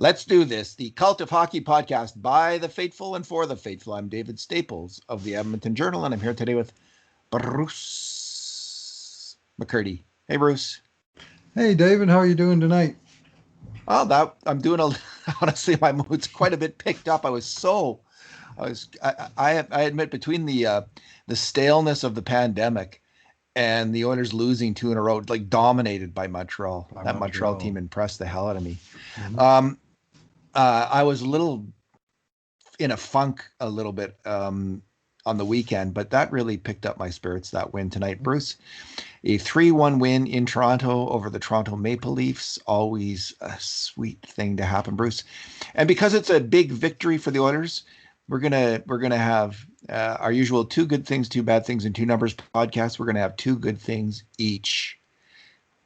Let's do this. The Cult of Hockey podcast by the faithful and for the faithful. I'm David Staples of the Edmonton Journal, and I'm here today with Bruce McCurdy. Hey, Bruce. Hey, David. How are you doing tonight? Well, I'm doing honestly, my mood's quite a bit picked up. I admit between the staleness of the pandemic and the Oilers losing two in a row, like dominated by Montreal. That Montreal team impressed the hell out of me. Mm-hmm. I was a little in a funk a little bit on the weekend, but that really picked up my spirits, that win tonight. Bruce, a 3-1 win in Toronto over the Toronto Maple Leafs, always a sweet thing to happen, Bruce. And because it's a big victory for the Oilers, we're gonna have our usual 2 good things, 2 bad things, and 2 numbers podcast. We're gonna have 2 good things each.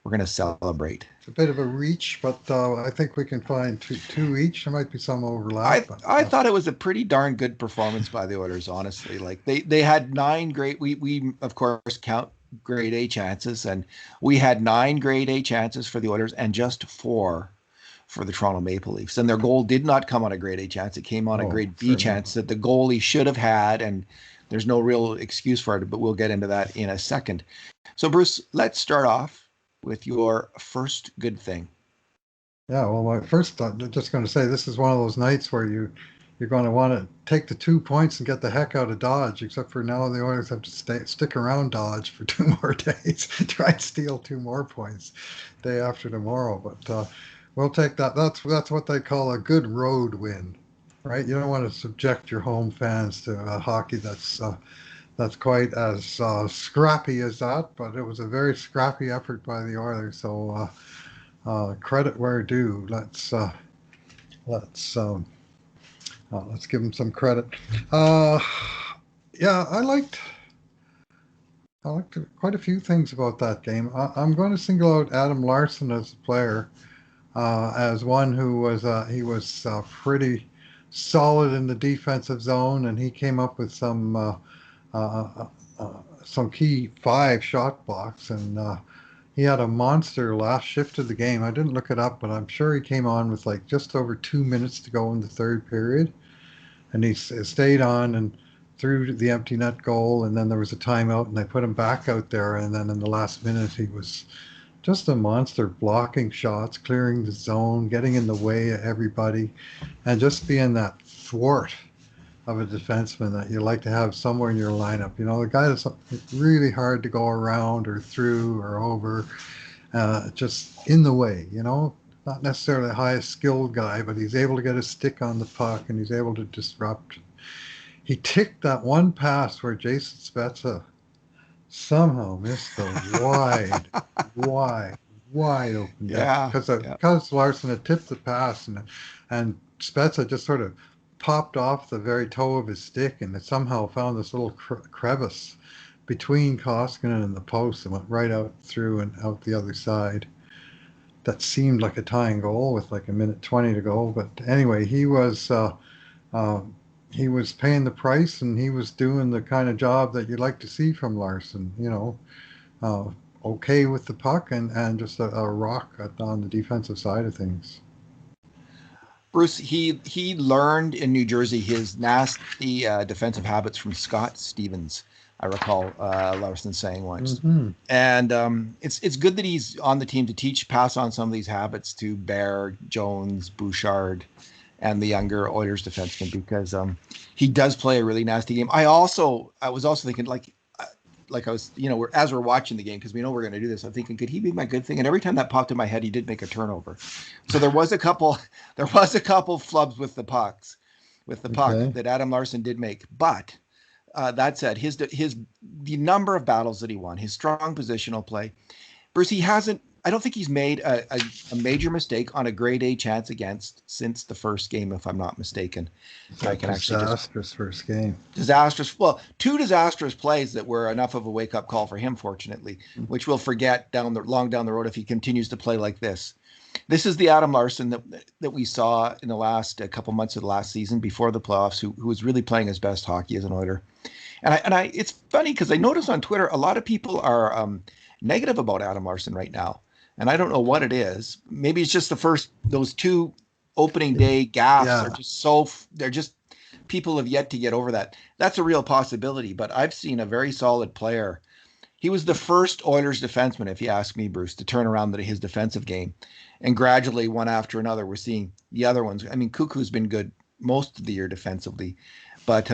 We're going to celebrate. It's a bit of a reach, but I think we can find two each. There might be some overlap. I thought it was a pretty darn good performance by the Oilers, honestly. Like they had 9 great, we of course count grade A chances, and we had 9 grade A chances for the Oilers and just 4 for the Toronto Maple Leafs. And their goal did not come on a grade A chance. It came on a grade B chance that the goalie should have had, and there's no real excuse for it, but we'll get into that in a second. So Bruce, let's start off with your first good thing. Yeah, well, I'm just going to say this is one of those nights where you're going to want to take the 2 points and get the heck out of Dodge, except for now the Oilers have to stick around Dodge for 2 more days, try and steal 2 more points day after tomorrow. But we'll take that. That's what they call a good road win, right? You don't want to subject your home fans to hockey that's quite as scrappy as that, but it was a very scrappy effort by the Oilers. So credit where due. Let's give them some credit. Yeah, I liked quite a few things about that game. I'm going to single out Adam Larsson as a player, as one who was pretty solid in the defensive zone, and he came up with some key 5 shot blocks, and he had a monster last shift of the game. I didn't look it up, but I'm sure he came on with like just over 2 minutes to go in the third period, and he stayed on and threw the empty net goal, and then there was a timeout, and they put him back out there, and then in the last minute he was just a monster, blocking shots, clearing the zone, getting in the way of everybody, and just being that thwart of a defenseman that you like to have somewhere in your lineup. You know, the guy that's really hard to go around or through or over, just in the way, you know, not necessarily the highest skilled guy, but he's able to get a stick on the puck and he's able to disrupt. He ticked that one pass where Jason Spezza somehow missed the wide open. Yeah. Because Larsson had tipped the pass and Spezza just sort of popped off the very toe of his stick, and it somehow found this little crevice between Koskinen and the post and went right out through and out the other side. That seemed like a tying goal with like 1:20 to go. But anyway, he was paying the price, and he was doing the kind of job that you'd like to see from Larsson. You know, okay with the puck and just a rock on the defensive side of things. Bruce, he learned in New Jersey his nasty defensive habits from Scott Stevens. I recall Larsson saying once, and it's good that he's on the team to pass on some of these habits to Bear, Jones, Bouchard, and the younger Oilers defenseman, because he does play a really nasty game. I was also thinking like I was, you know, as we're watching the game, because we know we're going to do this, I'm thinking, could he be my good thing? And every time that popped in my head, he did make a turnover. So there was a couple flubs with the puck that Adam Larsson did make. But that said, the number of battles that he won, his strong positional play, Bruce, I don't think he's made a major mistake on a grade A chance against since the first game, if I'm not mistaken. Disastrous first game. Disastrous. Well, 2 disastrous plays that were enough of a wake-up call for him, fortunately, which we'll forget long down the road if he continues to play like this. This is the Adam Larsson that we saw in the last couple months of the last season before the playoffs, who was really playing his best hockey as an Oiler. And I it's funny because I noticed on Twitter a lot of people are negative about Adam Larsson right now. And I don't know what it is. Maybe it's just those two opening day gaffes Yeah. are just they're just, people have yet to get over that. That's a real possibility, but I've seen a very solid player. He was the first Oilers defenseman, if you ask me, Bruce, to turn around his defensive game. And gradually, one after another, we're seeing the other ones. I mean, Cuckoo's been good most of the year defensively, but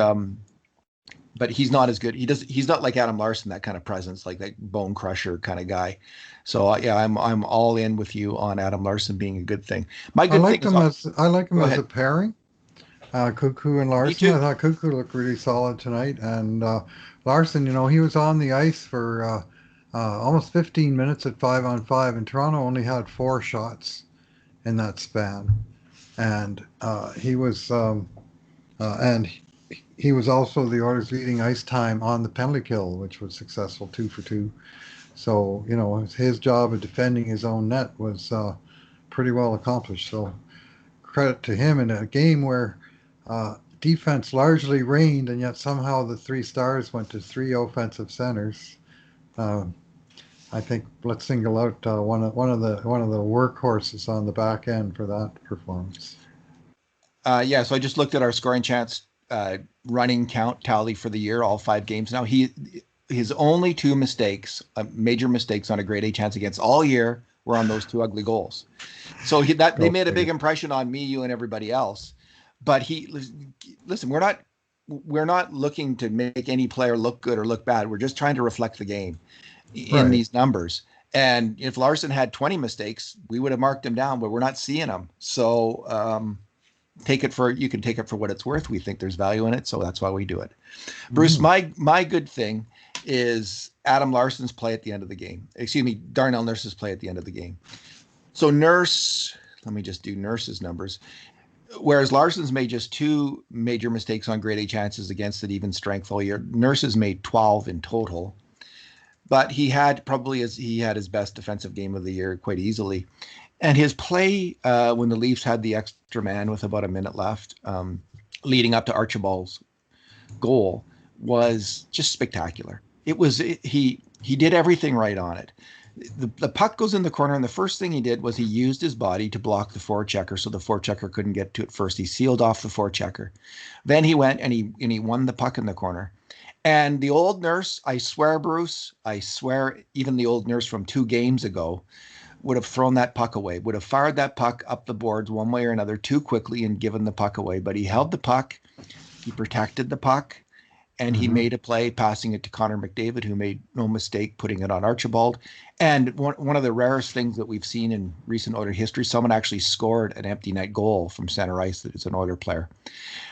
he's not as good. He's not like Adam Larsson, that kind of presence, like that bone crusher kind of guy. So yeah, I'm all in with you on Adam Larsson being a good thing. My good thing is, I like him go as a ahead. pairing. Cuckoo and Me Larsson. I too. thought Cuckoo looked really solid tonight, and Larsson, he was on the ice for almost 15 minutes at 5-on-5, and Toronto only had 4 shots in that span, and he was also the Oilers' leading ice time on the penalty kill, which was successful, 2 for 2. So his job of defending his own net was pretty well accomplished. So credit to him in a game where defense largely reigned, and yet somehow the 3 stars went to 3 offensive centers. Uh, I think let's single out one of the workhorses on the back end for that performance. Yeah, so I just looked at our scoring chance running count tally for the year, all 5 games. Now his only 2 mistakes, major mistakes on a grade A chance against all year, were on those 2 ugly goals. So they made a big impression on me, you, and everybody else. But listen, we're not looking to make any player look good or look bad. We're just trying to reflect the game in these numbers. And if Larsson had 20 mistakes, we would have marked him down, but we're not seeing them. So you can take it for what it's worth. We think there's value in it, so that's why we do it. Bruce, my good thing is Adam Larsson's play at the end of the game. Excuse me, Darnell Nurse's play at the end of the game. So Nurse, let me just do Nurse's numbers. Whereas Larsson's made just 2 major mistakes on grade A chances against an even strength all year, Nurse has made 12 in total. But he had his best defensive game of the year quite easily. And his play when the Leafs had the extra man with about a minute left, leading up to Archibald's goal, was just spectacular. He did everything right on it. The puck goes in the corner, and the first thing he did was he used his body to block the forechecker, so the forechecker couldn't get to it first. He sealed off the forechecker. Then he went and he won the puck in the corner. And the old Nurse, I swear, Bruce, even the old Nurse from 2 games ago would have thrown that puck away, would have fired that puck up the boards one way or another too quickly and given the puck away. But he held the puck, he protected the puck, and he made a play passing it to Connor McDavid, who made no mistake putting it on Archibald. And one of the rarest things that we've seen in recent Oiler history, someone actually scored an empty net goal from center ice that is an Oiler player.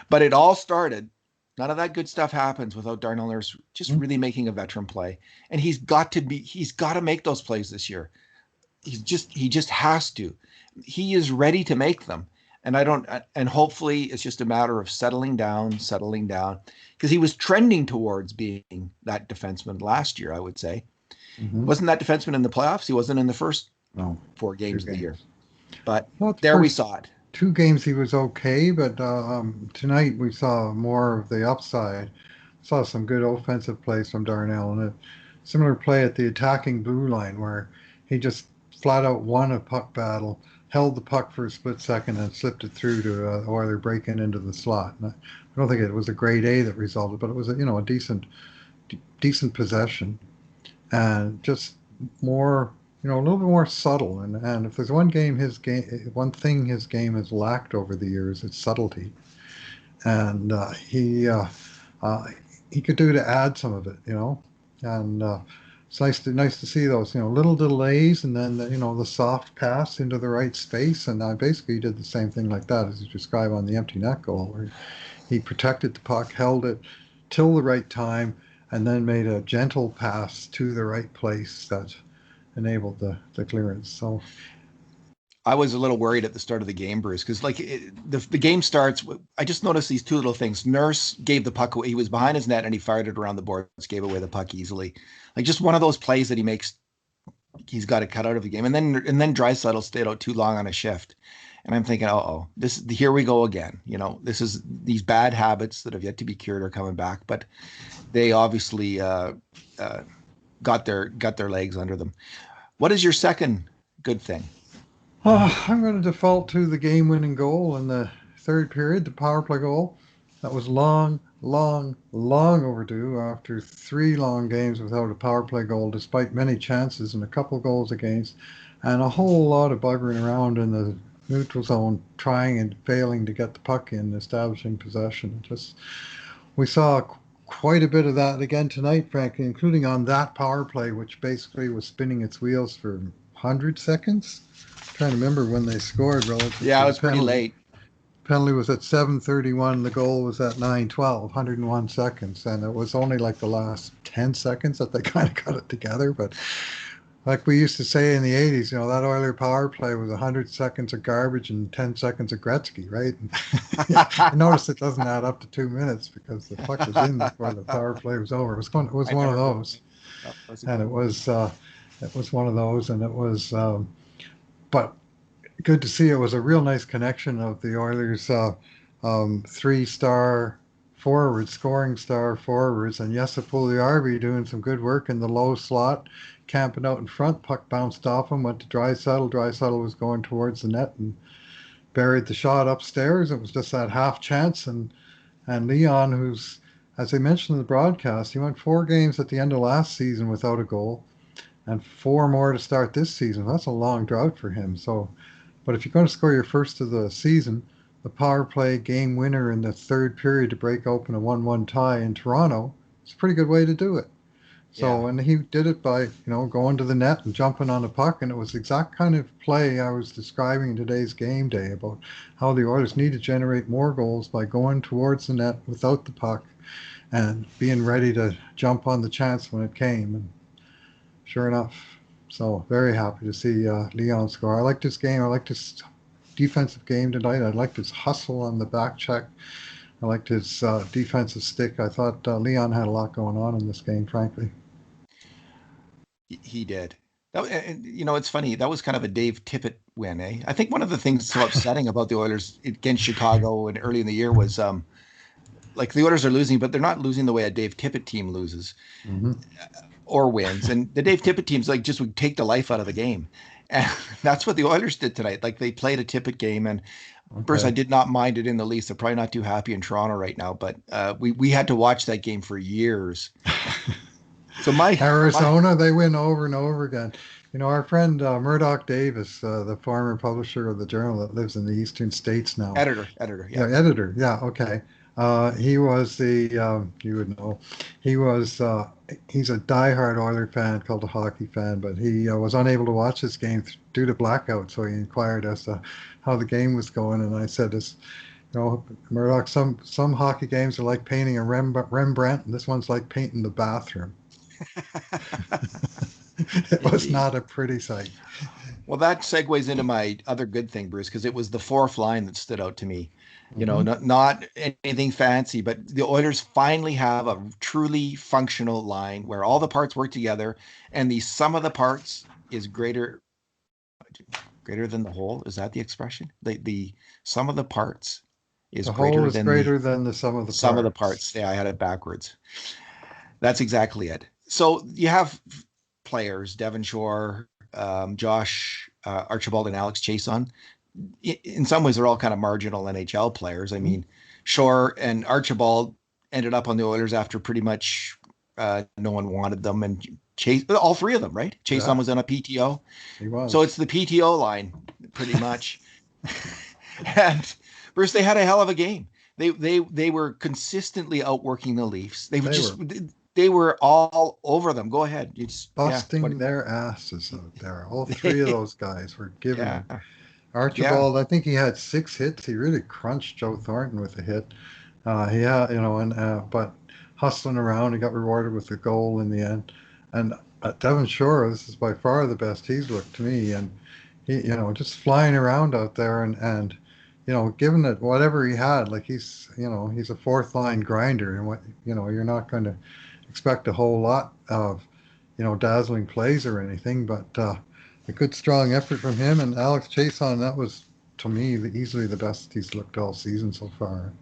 But it all started, none of that good stuff happens without Darnell Nurse just really making a veteran play. And he's got to make those plays this year. He just has to. He is ready to make them. And hopefully it's just a matter of settling down, because he was trending towards being that defenseman last year, I would say. Wasn't that defenseman in the playoffs? He wasn't in the first 4 games of the year. But we saw it. 2 games he was okay, but tonight we saw more of the upside. Saw some good offensive plays from Darnell, and a similar play at the attacking blue line where he just flat out won a puck battle, held the puck for a split second, and slipped it through to Oiler breaking into the slot. And I don't think it was a grade A that resulted, but it was a decent possession, and just more, a little bit more subtle. And if there's one thing his game has lacked over the years, it's subtlety. And he could do to add some of it, and it's nice to see those, little delays, and then the soft pass into the right space. And I basically did the same thing like that as you describe on the empty net goal, where he protected the puck, held it till the right time, and then made a gentle pass to the right place that enabled the clearance. So I was a little worried at the start of the game, Bruce, because the game starts. I just noticed these 2 little things. Nurse gave the puck away. He was behind his net and he fired it around the boards, gave away the puck easily. Like just one of those plays that he makes, he's got to cut out of the game. And then Draisaitl stayed out too long on a shift. And I'm thinking, here we go again. This is these bad habits that have yet to be cured are coming back, but they obviously got their legs under them. What is your second good thing? I'm going to default to the game-winning goal in the third period, the power play goal. That was long, long, long overdue after 3 long games without a power play goal, despite many chances and a couple goals against, and a whole lot of buggering around in the neutral zone, trying and failing to get the puck in, establishing possession. Just we saw quite a bit of that again tonight, frankly, including on that power play, which basically was spinning its wheels for 100 seconds. Trying to remember when they scored relative Yeah, to it the was pretty penalty. late. Penalty was at 7:31. The goal was at 9:12, 101 seconds, and it was only like the last 10 seconds that they kind of got it together. But like we used to say in the 80s, that Oiler power play was 100 seconds of garbage and 10 seconds of Gretzky, right? And I noticed it doesn't add up to 2 minutes because the puck was in before the power play was over. It was I one of never heard of those, it. That was a and good one. it was one of those, and it was. But good to see. It was a real nice connection of the Oilers' 3-star forwards, scoring star forwards, and Jesse Puljujärvi doing some good work in the low slot, camping out in front. Puck bounced off him, went to Draisaitl. Draisaitl was going towards the net and buried the shot upstairs. It was just that half chance, and Leon, who's, as I mentioned in the broadcast, he went 4 games at the end of last season without a goal, and 4 more to start this season. That's a long drought for him. So, but if you're going to score your first of the season, the power play game winner in the third period to break open a 1-1 tie in Toronto, it's a pretty good way to do it. Yeah. So, and he did it by, going to the net and jumping on the puck. And it was the exact kind of play I was describing in today's game day about how the Oilers need to generate more goals by going towards the net without the puck and being ready to jump on the chance when it came. And sure enough, so very happy to see Leon score. I liked his game. I liked his defensive game tonight. I liked his hustle on the back check. I liked his defensive stick. I thought Leon had a lot going on in this game, frankly. He did. And, it's funny. That was kind of a Dave Tippett win, eh? I think one of the things so upsetting about the Oilers against Chicago and early in the year was like the Oilers are losing, but they're not losing the way a Dave Tippett team loses Hmm. or wins. And the Dave Tippett teams like just would take the life out of the game. And that's what the Oilers did tonight. Like they played a Tippett game, and Bruce, I Okay. did not mind it in the least. They're probably not too happy in Toronto right now, but we had to watch that game for years. So my Arizona, they win over and over again. Our friend Murdoch Davis, the former publisher of the Journal that lives in the eastern states now. editor, Yeah, yeah. editor. Yeah, okay. He was you would know, he was, he's a diehard Oiler fan, called a hockey fan, but he was unable to watch this game due to blackout. So he inquired as to how the game was going, and I said, Murdoch, some hockey games are like painting a Rembrandt, and this one's like painting the bathroom. It was Indeed. not a pretty sight. Well, that segues into my other good thing, Bruce, because it was the fourth line that stood out to me. Hmm. Not anything fancy, but the Oilers finally have a truly functional line where all the parts work together, and the sum of the parts is greater than the whole. Is that the expression? The sum of the parts is The whole greater is than the greater than the sum of the sum of the parts. parts. Yeah, I had it backwards. That's exactly it. So you have players, Devon Shore, Josh, Archibald, and Alex Chason. In some ways, they're all kind of marginal NHL players. I Mhm. mean, Shore and Archibald ended up on the Oilers after pretty much no one wanted them, and Chase, all three of them, right? Chason Yeah, was on a PTO, he so it's was. the PTO line, pretty much. And Bruce, they had a hell of a game. They were consistently outworking the Leafs. They were They were all over them. Go ahead. It's yeah. What? busting their asses out there. All three of those guys were giving Yeah. it. Yeah. Archibald, I think he had 6 hits. He really crunched Joe Thornton with a hit. He had, and but hustling around, he got rewarded with a goal in the end. And Devon Shore, this is by far the best he's looked to me. And he, just flying around out there and given it whatever he had, like he's a fourth line grinder, and you're not going to expect a whole lot of, dazzling plays or anything, but a good strong effort from him and Alex Chason. That was to me easily the best he's looked all season so far.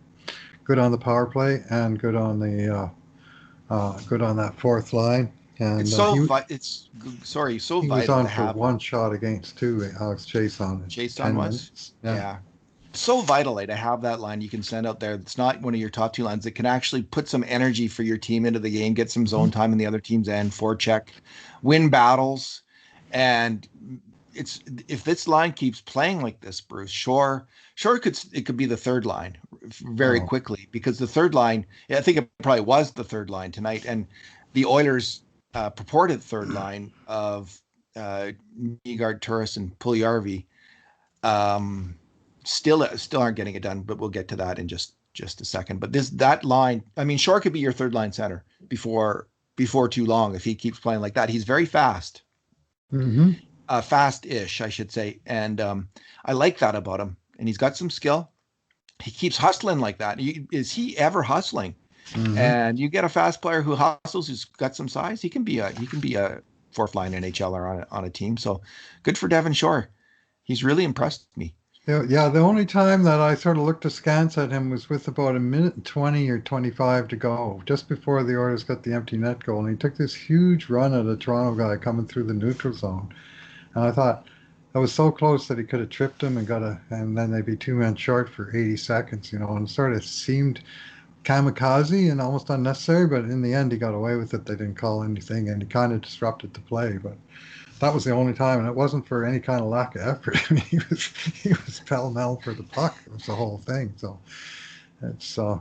Good on the power play and good on that fourth line. And It's so he was vital on to for have one shot against two. Alex Chase on in Chase on 10 was. minutes. Yeah. Yeah. So vital to have that line you can send out there. It's not one of your top two lines that can actually put some energy for your team into the game, get some zone time in the other team's end, forecheck, win battles. And it's if this line keeps playing like this, Bruce, sure it could be the third line very Oh, quickly because the third line, I think it probably was the third line tonight, and the Oilers' purported third line of Nygaard, Turris, and Puljujarvi um, still aren't getting it done, but we'll get to that in just a second. But that line, I mean, Shore could be your third line center before too long if he keeps playing like that. He's very fast, mm-hmm. fast-ish, I should say, and I like that about him. And he's got some skill. He keeps hustling like that. Is he ever hustling? Mm-hmm. And you get a fast player who hustles, who's got some size. He can be a fourth line NHLer on a team. So good for Devon Shore. He's really impressed me. Yeah, the only time that I sort of looked askance at him was with about a minute and 20 or 25 to go, just before the Oilers got the empty net goal. And he took this huge run at a Toronto guy coming through the neutral zone. And I thought that was so close that he could have tripped him and then they'd be two men short for 80 seconds, and it sort of seemed kamikaze and almost unnecessary, but in the end he got away with it. They didn't call anything and he kind of disrupted the play. But that was the only time, and it wasn't for any kind of lack of effort. I mean, he was pell-mell for the puck. It was the whole thing. So it's We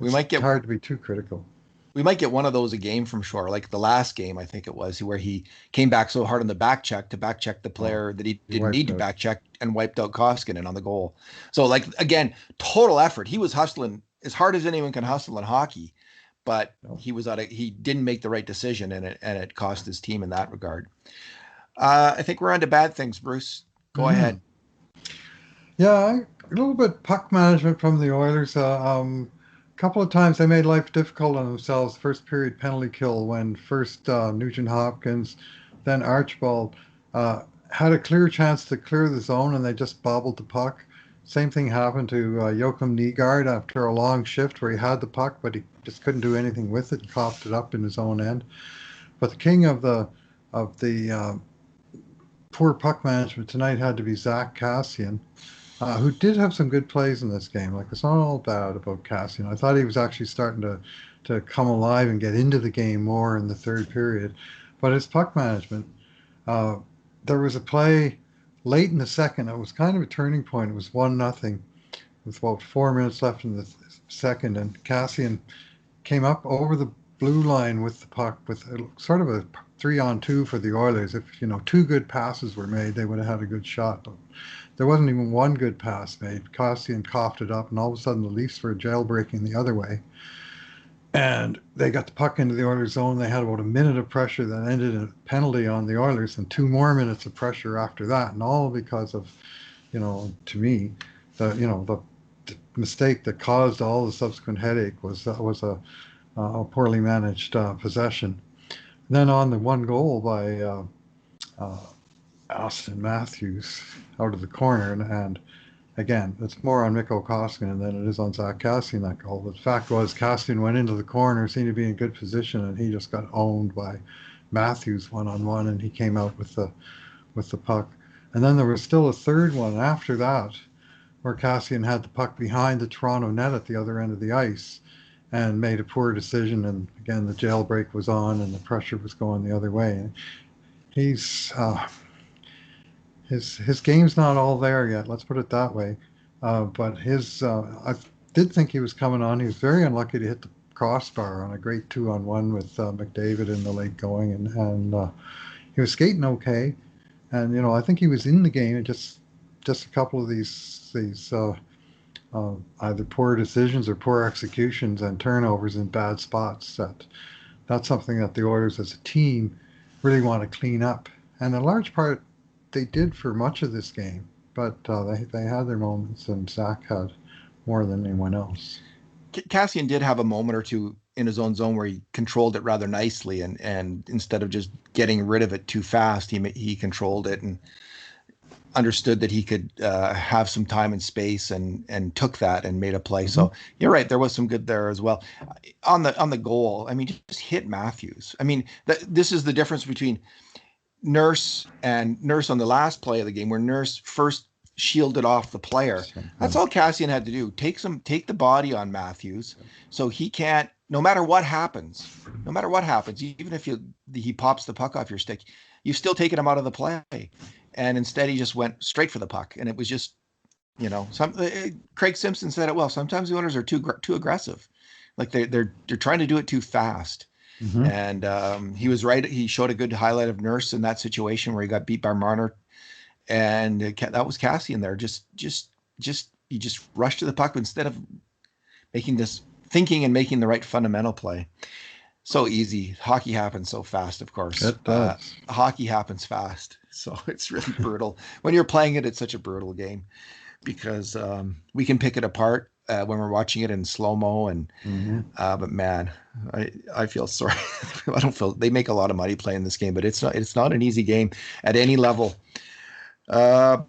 it's might get hard to be too critical. we might get one of those a game from Shore, like the last game, I think it was, where he came back so hard on the back check to back check the Oh, player that he he didn't need wiped to out. back check and wiped out Koskinen on the goal. So, like, again, total effort. He was hustling as hard as anyone can hustle in hockey, but No. he didn't make the right decision, and it cost his team in that regard. I think we're on to bad things, Bruce. Go Mm. ahead. Yeah, a little bit puck management from the Oilers. A couple of times they made life difficult on themselves. First period penalty kill when first Nugent Hopkins, then Archibald had a clear chance to clear the zone and they just bobbled the puck. Same thing happened to Joachim Nygaard after a long shift where he had the puck but he just couldn't do anything with it and coughed it up in his own end. But the king of the poor puck management tonight had to be Zach Cassian, who did have some good plays in this game. Like it's not all bad about Cassian. I thought he was actually starting to come alive and get into the game more in the third period. But his puck management, uh, there was a play late in the second. It was kind of a turning point. It was 1-0 with about 4 minutes left in the second, and Cassian came up over the blue line with the puck with sort of a 3-on-2 for the Oilers. If two good passes were made, they would have had a good shot. But there wasn't even one good pass made. Cassian coughed it up, and all of a sudden the Leafs were jailbreaking the other way. And they got the puck into the Oilers zone. They had about a minute of pressure that ended in a penalty on the Oilers, and 2 more minutes of pressure after that, and all because of, to me, the mistake that caused all the subsequent headache was a poorly managed possession. Then on the one goal by uh, Austin Matthews out of the corner, and again, it's more on Mikko Koskinen than it is on Zach Cassian, that goal. But the fact was, Cassian went into the corner, seemed to be in good position, and he just got owned by Matthews one-on-one, and he came out with the puck. And then there was still a third one after that, where Cassian had the puck behind the Toronto net at the other end of the ice and made a poor decision. And again, the jailbreak was on, and the pressure was going the other way. And he's his game's not all there yet. Let's put it that way. But I did think he was coming on. He was very unlucky to hit the crossbar on a great 2-on-1 with McDavid in the late going, and he was skating okay. And I think he was in the game. And just a couple of these either poor decisions or poor executions and turnovers in bad spots. That's something that the Oilers as a team really want to clean up. And in large part, they did for much of this game. But they had their moments, and Zach had more than anyone else. Cassian did have a moment or two in his own zone where he controlled it rather nicely, and instead of just getting rid of it too fast, he controlled it, and understood that he could have some time and space, and took that and made a play. Mm-hmm. So you're right, there was some good there as well. On the goal, I mean, just hit Matthews. I mean, this is the difference between Nurse on the last play of the game, where Nurse first shielded off the player. That's all Kassian had to do. Take the body on Matthews, so he can't. No matter what happens, even if he pops the puck off your stick, you've still taken him out of the play. And instead, he just went straight for the puck, and it was just, Craig Simpson said it well. Sometimes the Oilers are too aggressive, like they're trying to do it too fast. Mm-hmm. And he was right. He showed a good highlight of Nurse in that situation where he got beat by Marner, and that was Kassian there. He just rushed to the puck instead of thinking and making the right fundamental play. So easy. Hockey happens so fast, of course. It does. Hockey happens fast. So it's really brutal. When you're playing it, it's such a brutal game because we can pick it apart when we're watching it in slow-mo. But man, I feel sorry. I don't feel they make a lot of money playing this game, but it's not an easy game at any level.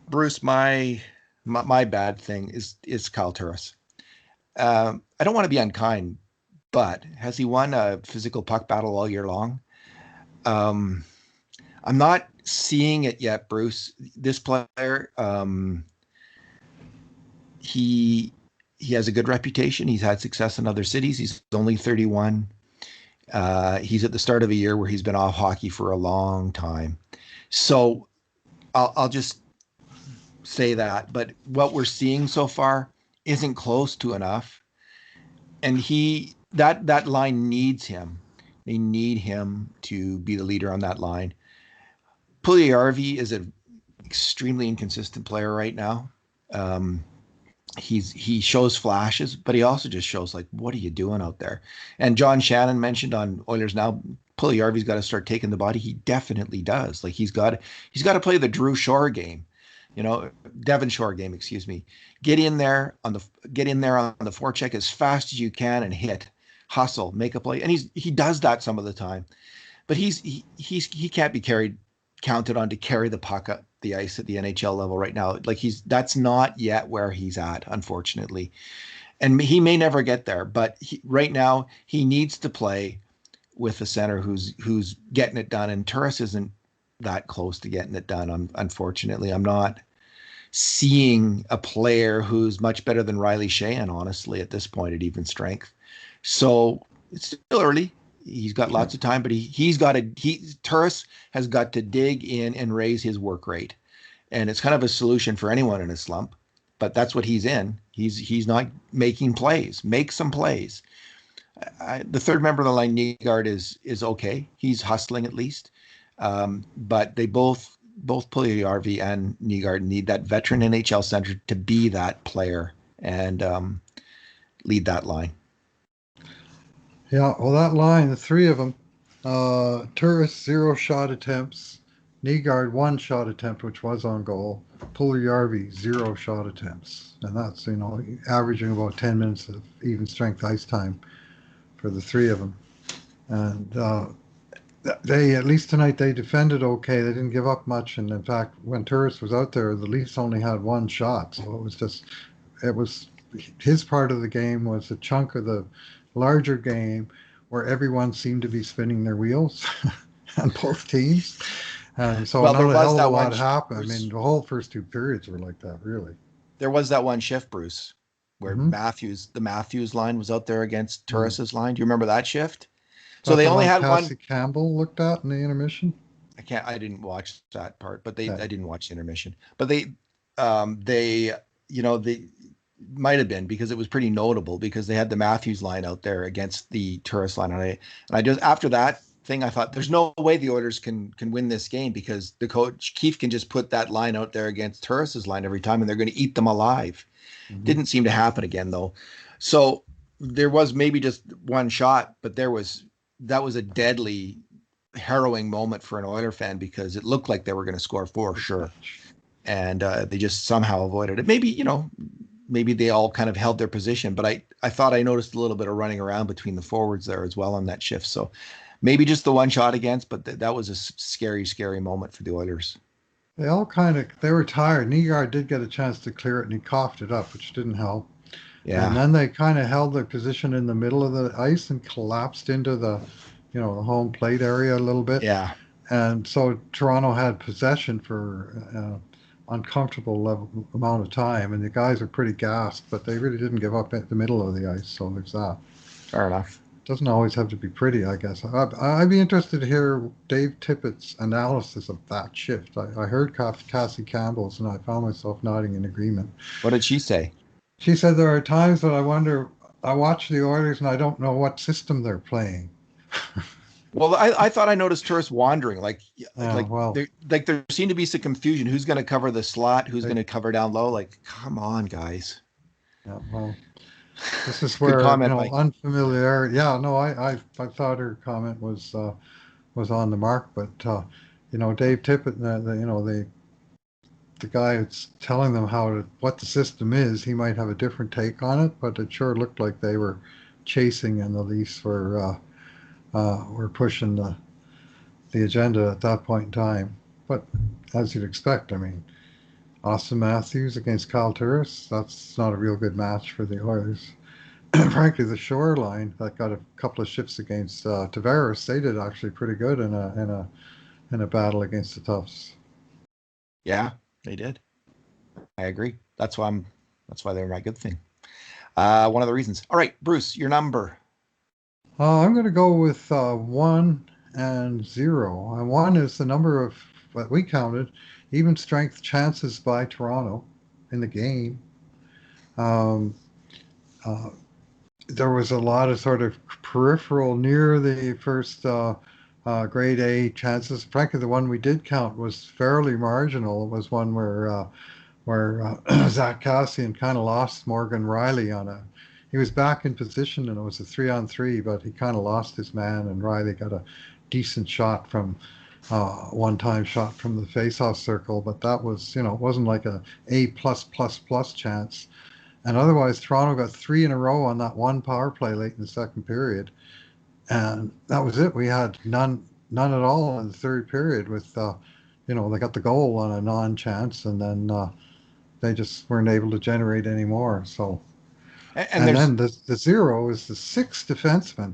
Bruce, my bad thing is Kyle Turris. I don't want to be unkind, but has he won a physical puck battle all year long? I'm not seeing it yet, Bruce. This player, he has a good reputation. He's had success in other cities. He's only 31. He's at the start of a year where he's been off hockey for a long time. So I'll just say that. But what we're seeing so far isn't close to enough. And that line needs him. They need him to be the leader on that line. Puljujarvi is an extremely inconsistent player right now. He shows flashes, but he also just shows like, what are you doing out there? And John Shannon mentioned on Oilers Now, Puljujarvi's got to start taking the body. He definitely does. Like he's got to play the Drew Shore game, Devon Shore game, excuse me. Get in there on the forecheck as fast as you can and hit, hustle, make a play. And he does that some of the time, but he can't be counted on to carry the puck up the ice at the NHL level right now. Like that's not yet where he's at, unfortunately. And he may never get there, but right now he needs to play with a center who's getting it done. And Turris isn't that close to getting it done. Unfortunately, I'm not seeing a player who's much better than Riley Sheahan, honestly, at this point at even strength. So it's still early. He's got lots of time, but Turris has got to dig in and raise his work rate. And it's kind of a solution for anyone in a slump, but that's what he's in. He's not making plays. Make some plays. The third member of the line, Nygaard, is okay. He's hustling at least. But they both Puljujarvi and Nygaard need that veteran NHL center to be that player and lead that line. Yeah, well, that line, the three of them, Turris, 0 shot attempts, Nygaard, 1 shot attempt, which was on goal, Puljujarvi, 0 shot attempts. And that's, averaging about 10 minutes of even strength ice time for the three of them. And they, at least tonight, they defended okay. They didn't give up much. And in fact, when Turris was out there, the Leafs only had 1 shot. So it was his part of the game was a chunk of the larger game where everyone seemed to be spinning their wheels on both teams. And so not a hell of a lot happened. I mean, the whole first 2 periods were like that, really. There was that one shift, Bruce, where the Matthews line was out there against Turris's line. Do you remember that shift? So they only had one. Campbell looked at in the intermission. I didn't watch that part, but I didn't watch the intermission. But they might have been because it was pretty notable because they had the Matthews line out there against the Turris line. And I just, after that thing, I thought there's no way the Oilers can win this game because the coach Keefe can just put that line out there against Turris's line every time and they're going to eat them alive. Mm-hmm. Didn't seem to happen again though. So there was maybe just 1 shot, but that was a deadly, harrowing moment for an Oiler fan because it looked like they were going to score for sure. And they just somehow avoided it. Maybe they all kind of held their position, but I thought I noticed a little bit of running around between the forwards there as well on that shift. So maybe just the 1 shot against, but that was a scary, scary moment for the Oilers. They were tired. Nygaard did get a chance to clear it and he coughed it up, which didn't help. And Yeah, then they kind of held their position in the middle of the ice and collapsed into the home plate area a little bit. yeah, And so Toronto had possession for uncomfortable amount of time, and the guys are pretty gassed, but they really didn't give up at the middle of the ice. So there's that. fair enough. Doesn't always have to be pretty, I guess. I'd be interested to hear Dave Tippett's analysis of that shift. I heard Cassie Campbell's, and I found myself nodding in agreement. What did she say? She said there are times that I wonder. I watch the Oilers and I don't know what system they're playing. Well, I thought I noticed Turris wandering, Yeah, well, there seemed to be some confusion. Who's going to cover the slot? Who's they, going to cover down low? Like, come on, guys. yeah, well, this is Good where comment, Mike. unfamiliarity. Yeah, no, I thought her comment was on the mark, but Dave Tippett, the guy that's telling them what the system is, he might have a different take on it, but it sure looked like they were chasing and the Leafs were pushing the agenda at that point in time. But as you'd expect, I mean, Austin Matthews against Kyle Turris, that's not a real good match for the Oilers. Frankly, the shoreline that got a couple of shifts against Tavares, they did actually pretty good in a battle against the Tufts. Yeah, they did. I agree. That's why they're my good thing. One of the reasons. All right, Bruce, your number. I'm going to go with 1 and 0. And 1 is the number of what we counted even strength chances by Toronto in the game. Um, uh, there was a lot of sort of peripheral near the first grade A chances. Frankly, the one we did count was fairly marginal. It was one where Zach Cassian kind of lost Morgan Riley on a. He was back in position and it was a 3-on-3, but he kind of lost his man and Riley got a decent shot from one-time shot from the face-off circle, but that was it wasn't like a plus plus plus chance. And otherwise, Toronto got three in a row on that one power play late in the second period, and that was it. We had none at all in the third period. They got the goal on a non-chance, and then they just weren't able to generate any more. So, And and there's then the zero is the sixth defenseman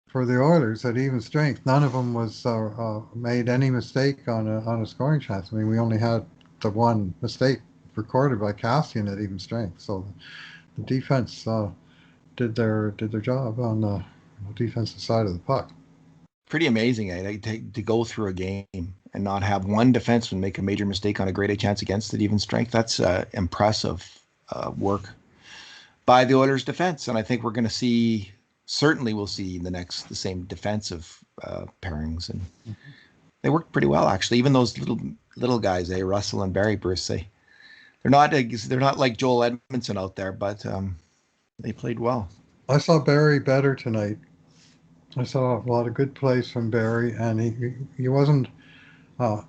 for the Oilers at even strength. None of them was made any mistake on a scoring chance. I mean, we only had the one mistake recorded by Cassian at even strength. So the defense did their job on the defensive side of the puck. pretty amazing, to go through a game and not have one defenseman make a major mistake on a grade A chance against at even strength. That's impressive work by the Oilers defense. And I think we're going to certainly we'll see the same defensive pairings. And they worked pretty well, actually. Even those little guys, Russell and Barry, Bruce, they're not like Joel Edmondson out there, but they played well. I saw Barry better tonight. I saw a lot of good plays from Barry, and he wasn't. Uh,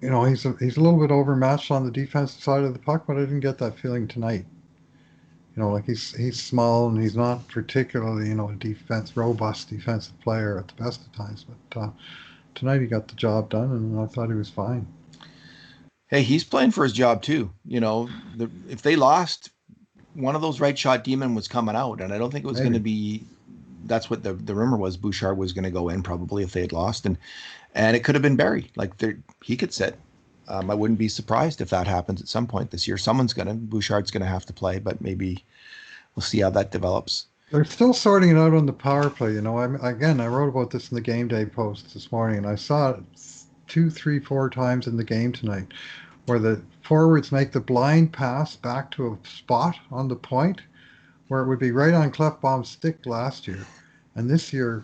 he's a little bit overmatched on the defensive side of the puck, but I didn't get that feeling tonight. Like he's small and he's not particularly a robust defensive player at the best of times. But tonight he got the job done, and I thought he was fine. Hey, he's playing for his job too. If they lost, one of those right shot demon was coming out, and I don't think it was going to be. That's what the rumor was. Bouchard was going to go in probably if they had lost, and it could have been Barry. He could sit. I wouldn't be surprised if that happens at some point this year. Bouchard's going to have to play, but maybe we'll see how that develops. They're still sorting it out on the power play. I wrote about this in the game day post this morning, and I saw it 2, 3, 4 times in the game tonight, where the forwards make the blind pass back to a spot on the point where it would be right on Clefbaum's stick last year. And this year,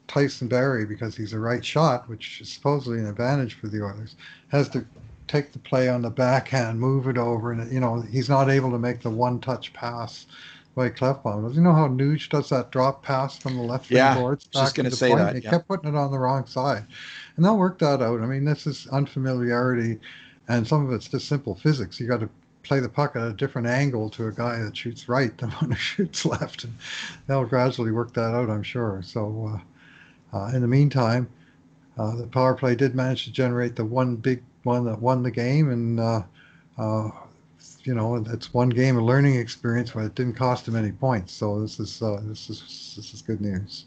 Tyson Barrie, because he's a right shot, which is supposedly an advantage for the Oilers, has to take the play on the backhand, move it over, and he's not able to make the one-touch pass by Clefbaum. You know how Nuge does that drop pass from the left wing boards back just going to say point? that. He kept putting it on the wrong side, and they'll work that out. I mean, this is unfamiliarity, and some of it's just simple physics. You got to play the puck at a different angle to a guy that shoots right than one who shoots left, and they'll gradually work that out, I'm sure. So in the meantime, the power play did manage to generate the one big won the game, and it's one game, a learning experience, but it didn't cost him any points. So this is good news.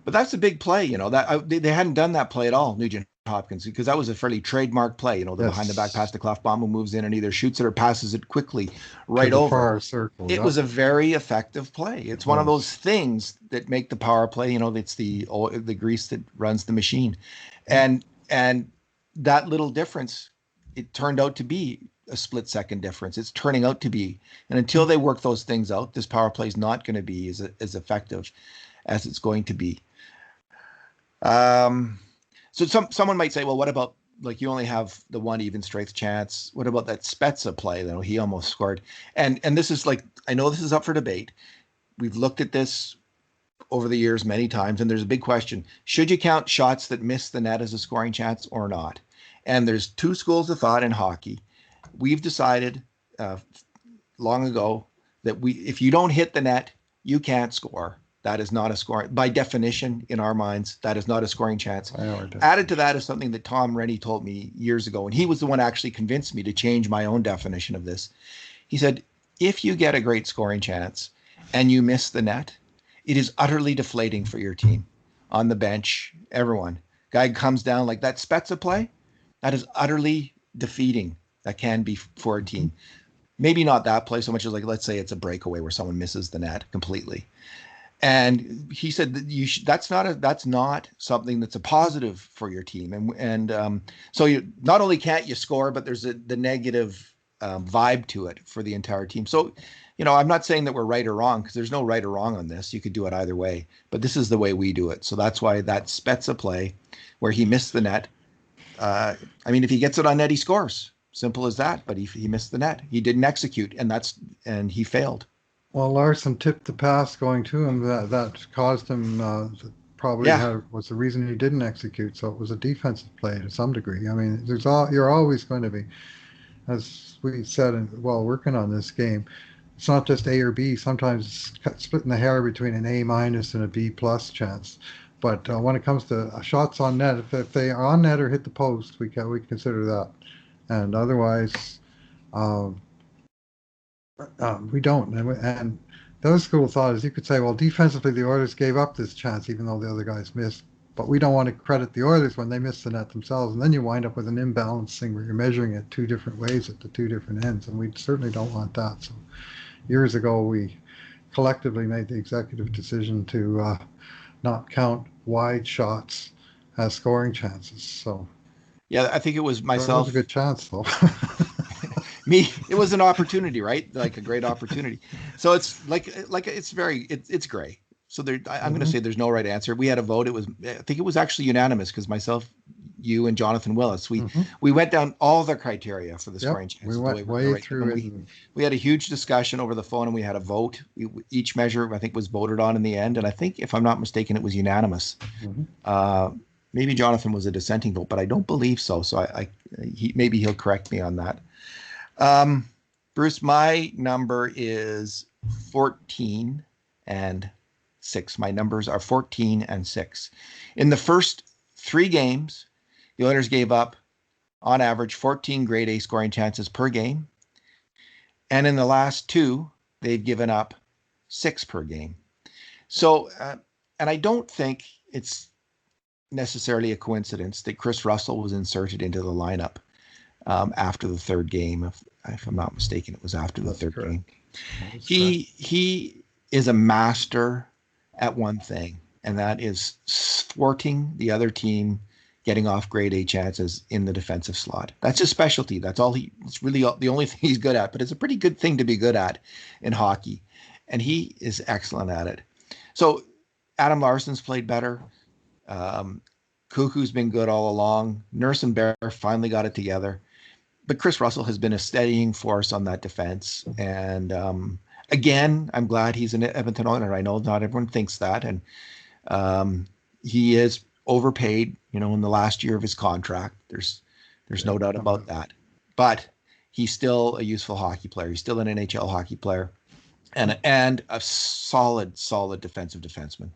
But that's a big play, that they hadn't done that play at all, Nugent Hopkins, because that was a fairly trademark play, the behind the back pass to Klefbom, who moves in and either shoots it or passes it quickly right over. Far circle. It was a very effective play. It's one of those things that make the power play, it's the grease that runs the machine. And that little difference, it turned out to be a split second difference. It's turning out to be. And until they work those things out, this power play is not going to be as effective as it's going to be. So someone might say, well, what about, like, you only have the one even strength chance? What about that Spezza play, though? He almost scored. And this is, like, I know this is up for debate. We've looked at this over the years many times, and there's a big question. Should you count shots that miss the net as a scoring chance or not? And there's two schools of thought in hockey. We've decided long ago that if you don't hit the net, you can't score. That is not a scoring. By definition, in our minds, that is not a scoring chance. Added to that is something that Tom Rennie told me years ago, and he was the one actually convinced me to change my own definition of this. He said, if you get a great scoring chance and you miss the net, it is utterly deflating for your team. On the bench, everyone. Guy comes down like that Spezza play, that is utterly defeating. That can be for a team. Maybe not that play so much as, like, let's say it's a breakaway where someone misses the net completely. And he said that that's not something that's a positive for your team. And so you not only can't you score, but there's the negative vibe to it for the entire team. So, I'm not saying that we're right or wrong, because there's no right or wrong on this. You could do it either way, but this is the way we do it. So that's why that Spezza play where he missed the net. If he gets it on net, he scores. Simple as that. But he missed the net. He didn't execute, and he failed. Well, Larsson tipped the pass going to him. That caused him was the reason he didn't execute. So it was a defensive play to some degree. You're always going to be, as we said while working on this game, it's not just A or B. Sometimes it's splitting the hair between an A- and a B+ chance. But when it comes to shots on net, if they are on net or hit the post, we consider that, and otherwise. We don't. And the other school of thought is you could say, well, defensively, the Oilers gave up this chance, even though the other guys missed. But we don't want to credit the Oilers when they missed the net themselves. And then you wind up with an imbalance thing where you're measuring it two different ways at the two different ends. And we certainly don't want that. So years ago, we collectively made the executive decision to not count wide shots as scoring chances. So yeah, I think it was myself. That was a good chance, though. It was an opportunity, right? Like a great opportunity. So it's it's gray. So I'm going to say there's no right answer. We had a vote. I think it was actually unanimous, because myself, you, and Jonathan Willis, we went down all the criteria for the scoring chances. We went way through it. We had a huge discussion over the phone, and we had a vote. Each measure, I think, was voted on in the end. And I think, if I'm not mistaken, it was unanimous. Maybe Jonathan was a dissenting vote, but I don't believe so. So maybe he'll correct me on that. Bruce, my number is 14 and 6. My numbers are 14 and 6. In the first 3 games, the Oilers gave up, on average, 14 grade A scoring chances per game. And in the last 2, they've given up 6 per game. So, and I don't think it's necessarily a coincidence that Kris Russell was inserted into the lineup after the third game. If I'm not mistaken, it was after the third game. He is a master at one thing, and that is thwarting the other team getting off grade A chances in the defensive slot. That's his specialty. It's really the only thing he's good at, but it's a pretty good thing to be good at in hockey. And he is excellent at it. So Adam Larsson's played better. Cuckoo's been good all along. Nurse and Bear finally got it together. But Kris Russell has been a steadying force on that defense. And again, I'm glad he's an Edmonton Oiler. I know not everyone thinks that. And he is overpaid, in the last year of his contract. There's no doubt about that. But he's still a useful hockey player. He's still an NHL hockey player. And a solid defensive defenseman.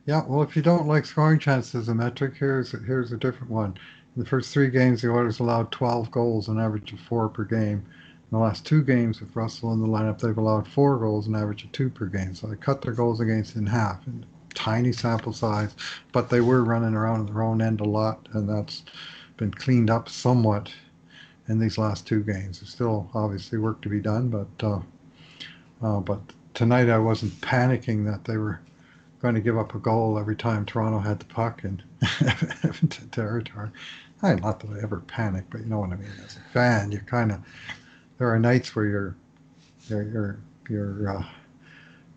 Yeah, well, if you don't like scoring chances as a metric, here's a different one. In the first three games, the Oilers allowed 12 goals, an average of 4 per game. In the last two games with Russell in the lineup, they've allowed 4 goals, an average of 2 per game. So they cut their goals against in half, in tiny sample size, but they were running around at their own end a lot, and that's been cleaned up somewhat in these last two games. There's still obviously work to be done, but tonight I wasn't panicking that they were going to give up a goal every time Toronto had the puck in Edmonton territory. Not that I ever panic, but you know what I mean. As a fan, you kind of there are nights where you're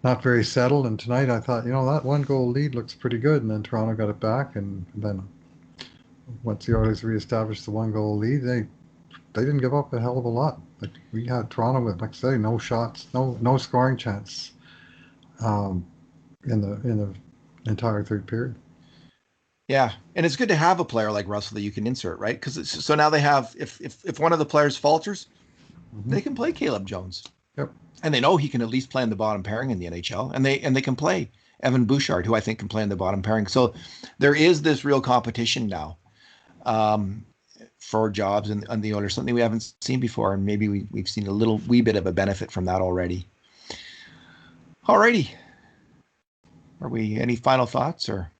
not very settled. And tonight I thought, that 1 goal lead looks pretty good, and then Toronto got it back, and then once the Oilers reestablished the 1 goal lead, they didn't give up a hell of a lot. Like we had Toronto with, like I say, no shots, no scoring chance. In the entire third period. Yeah, and it's good to have a player like Russell that you can insert, right? Because so now they have, if one of the players falters, they can play Caleb Jones. Yep. And they know he can at least play in the bottom pairing in the NHL, and they can play Evan Bouchard, who I think can play in the bottom pairing. So there is this real competition now for jobs on the Oilers, something we haven't seen before, and maybe we've seen a wee bit of a benefit from that already. Alrighty. Are we any final thoughts, or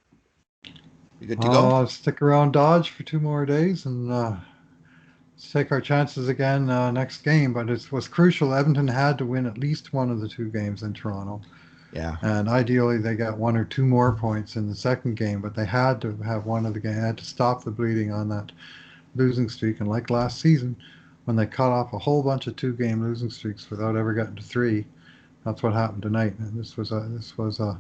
we good to go? Stick around Dodge for 2 more days and let's take our chances again next game. But it was crucial. Edmonton had to win at least one of the two games in Toronto. Yeah. And ideally they got 1 or 2 more points in the second game, but they had to have one of the game. They had to stop the bleeding on that losing streak. And like last season, when they cut off a whole bunch of 2-game losing streaks without ever getting to 3, that's what happened tonight. And this was a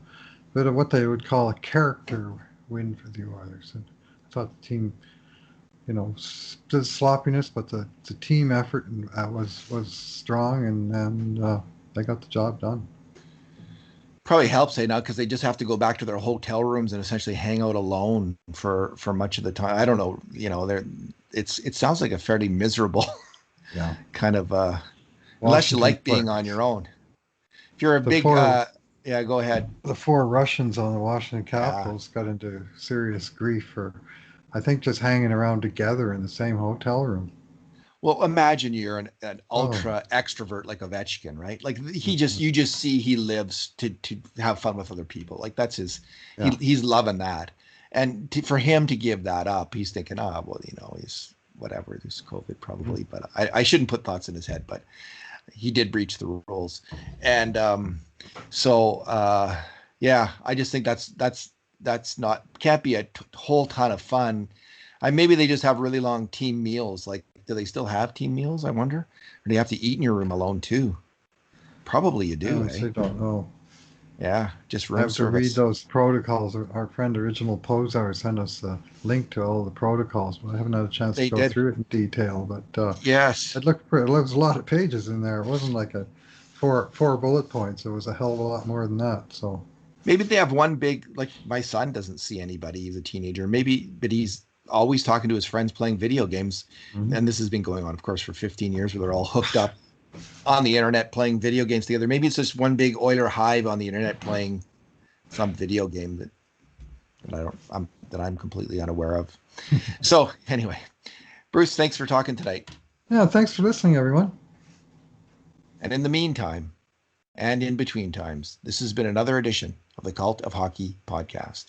bit of what they would call a character win for the Oilers. And I thought the team, the sloppiness, but the team effort was strong, and they got the job done. Probably helps now because they just have to go back to their hotel rooms and essentially hang out alone for much of the time. I don't know, it sounds like a fairly miserable kind of unless you like being on your own. If you're a big yeah, go ahead. The 4 Russians on the Washington Capitals got into serious grief for, I think, just hanging around together in the same hotel room. Well, imagine you're an ultra extrovert like Ovechkin, right? Like you just see he lives to have fun with other people. Like that's he's loving that. And for him to give that up, he's thinking, he's whatever, there's COVID probably, but I shouldn't put thoughts in his head, but he did breach the rules. And I just think that's not, can't be a whole ton of fun. Maybe they just have really long team meals. Like, do they still have team meals, I wonder? Or do you have to eat in your room alone too? Probably you do. I don't know. Yeah, just room service. I have to read those protocols. Our friend Original Posar sent us a link to all the protocols, but I haven't had a chance to go through it in detail. But yes, it looked pretty. There was a lot of pages in there. It wasn't like a four bullet points. It was a hell of a lot more than that. So maybe they have one big, like my son doesn't see anybody. He's a teenager. But he's always talking to his friends playing video games. Mm-hmm. And this has been going on, of course, for 15 years where they're all hooked up on the internet playing video games together. Maybe it's just one big Oiler hive on the internet playing some video game that I'm completely unaware of. So anyway, Bruce, thanks for talking tonight. Yeah, thanks for listening, everyone. And in the meantime, and in between times, this has been another edition of the Cult of Hockey podcast.